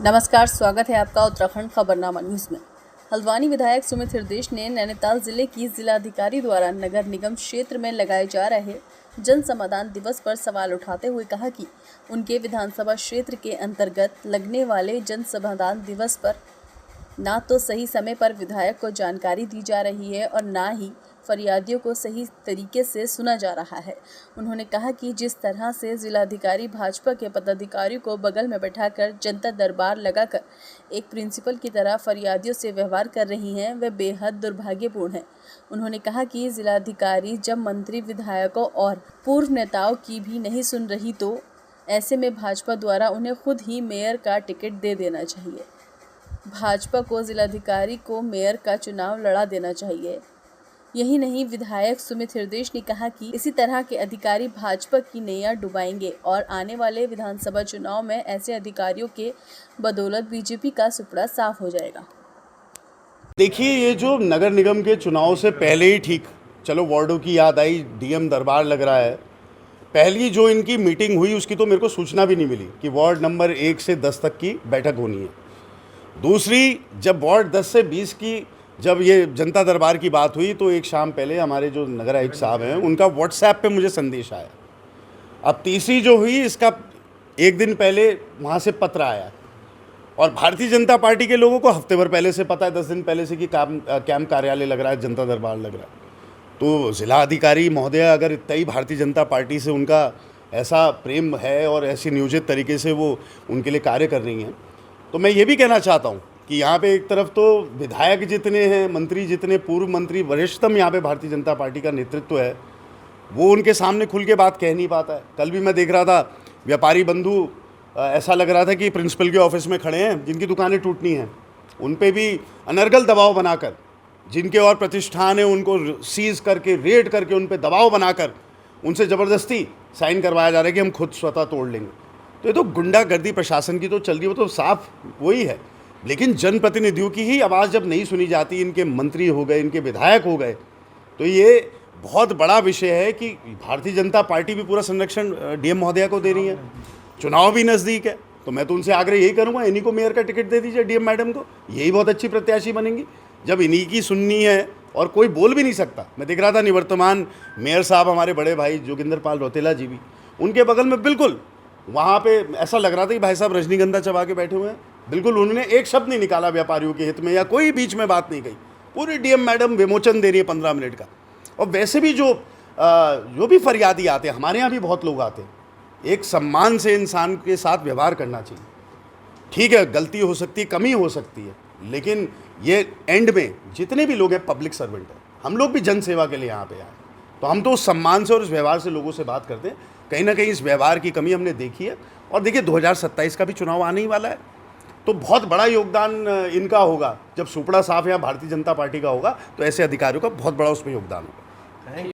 नमस्कार, स्वागत है आपका उत्तराखंड खबरनामा न्यूज़ में। हल्द्वानी विधायक सुमित हृदयेश ने नैनीताल जिले की जिलाधिकारी द्वारा नगर निगम क्षेत्र में लगाए जा रहे जन समाधान दिवस पर सवाल उठाते हुए कहा कि उनके विधानसभा क्षेत्र के अंतर्गत लगने वाले जन समाधान दिवस पर ना तो सही समय पर विधायक को जानकारी दी जा रही है और ना ही फरियादियों को सही तरीके से सुना जा रहा है। उन्होंने कहा कि जिस तरह से जिलाधिकारी भाजपा के पदाधिकारियों को बगल में बैठाकर जनता दरबार लगाकर एक प्रिंसिपल की तरह फरियादियों से व्यवहार कर रही हैं, वह बेहद दुर्भाग्यपूर्ण है। उन्होंने कहा कि जिलाधिकारी जब मंत्री, विधायकों और पूर्व नेताओं की भी नहीं सुन रही तो ऐसे में भाजपा द्वारा उन्हें खुद ही मेयर का टिकट दे देना चाहिए। भाजपा को जिलाधिकारी को मेयर का चुनाव लड़ा देना चाहिए। यही नहीं, विधायक सुमित हृदयेश ने कहा कि इसी तरह के अधिकारी भाजपा की नैया डुबाएंगे और आने वाले विधानसभा चुनाव में ऐसे अधिकारियों के बदौलत बीजेपी का सुपड़ा साफ हो जाएगा। देखिए, ये जो नगर निगम के चुनाव से पहले ही ठीक, चलो वार्डों की याद आई, डीएम दरबार लग रहा है। पहली जो इनकी मीटिंग हुई उसकी तो मेरे को सूचना भी नहीं मिली कि वार्ड नंबर 1 से 10 तक की बैठक होनी है। दूसरी, जब वार्ड 10 से 20 की जब ये जनता दरबार की बात हुई तो एक शाम पहले हमारे जो नगर आयुक्त साहब हैं उनका व्हाट्सएप पे मुझे संदेश आया। अब तीसरी जो हुई, इसका एक दिन पहले वहाँ से पत्र आया और भारतीय जनता पार्टी के लोगों को हफ्ते भर पहले से पता है, 10 दिन पहले से कि कैंप कार्यालय लग रहा है, जनता दरबार लग रहा है। तो जिला अधिकारी महोदय अगर इतना ही भारतीय जनता पार्टी से उनका ऐसा प्रेम है और ऐसी नियोजित तरीके से वो उनके लिए कार्य कर रही हैं, तो मैं ये भी कहना चाहता हूँ कि यहाँ पे एक तरफ तो विधायक जितने हैं, मंत्री जितने, पूर्व मंत्री, वरिष्ठतम यहाँ पे भारतीय जनता पार्टी का नेतृत्व है, वो उनके सामने खुल के बात कह नहीं पाता है। कल भी मैं देख रहा था, व्यापारी बंधु ऐसा लग रहा था कि प्रिंसिपल के ऑफिस में खड़े हैं जिनकी दुकानें टूटनी हैं, उन पे भी अनर्गल दबाव बनाकर, जिनके और प्रतिष्ठान हैं उनको सीज़ करके, रेड करके, उन पर दबाव बनाकर उनसे ज़बरदस्ती साइन करवाया जा रहा है कि हम खुद स्वतः तोड़ लेंगे। तो ये तो गुंडागर्दी प्रशासन की तो चल रही है, वो तो साफ वही है। लेकिन जनप्रतिनिधियों की ही आवाज़ जब नहीं सुनी जाती, इनके मंत्री हो गए, इनके विधायक हो गए, तो ये बहुत बड़ा विषय है कि भारतीय जनता पार्टी भी पूरा संरक्षण डीएम महोदया को दे रही है। चुनाव भी नज़दीक है, तो मैं तो उनसे आग्रह यही करूँगा, इन्हीं को मेयर का टिकट दे दीजिए, डीएम मैडम को। यही बहुत अच्छी प्रत्याशी बनेंगी जब इन्हीं की सुननी है और कोई बोल भी नहीं सकता। मैं देख रहा था निवर्तमान मेयर साहब, हमारे बड़े भाई जोगिंदर पाल रौतेला जी भी, उनके बगल में बिल्कुल वहाँ पे ऐसा लग रहा था कि भाई साहब रजनीगंधा चबा के बैठे हुए हैं। बिल्कुल उन्होंने एक शब्द नहीं निकाला व्यापारियों के हित में, या कोई बीच में बात नहीं कही। पूरी डीएम मैडम विमोचन दे रही है 15 मिनट का। और वैसे भी जो भी फरियादी आते हैं, हमारे यहाँ भी बहुत लोग आते हैं, एक सम्मान से इंसान के साथ व्यवहार करना चाहिए। ठीक है, गलती हो सकती है, कमी हो सकती है, लेकिन ये एंड में जितने भी लोग हैं पब्लिक सर्वेंट हैं, हम लोग भी जन सेवा के लिए यहाँ पे आए, तो हम तो उस सम्मान से और उस व्यवहार से लोगों से बात करते हैं। कहीं ना कहीं इस व्यवहार की कमी हमने देखी है। और देखिए, 2027 का भी चुनाव आने ही वाला है, तो बहुत बड़ा योगदान इनका होगा। जब सुपड़ा साफ यहाँ भारतीय जनता पार्टी का होगा तो ऐसे अधिकारियों का बहुत बड़ा उसमें योगदान होगा।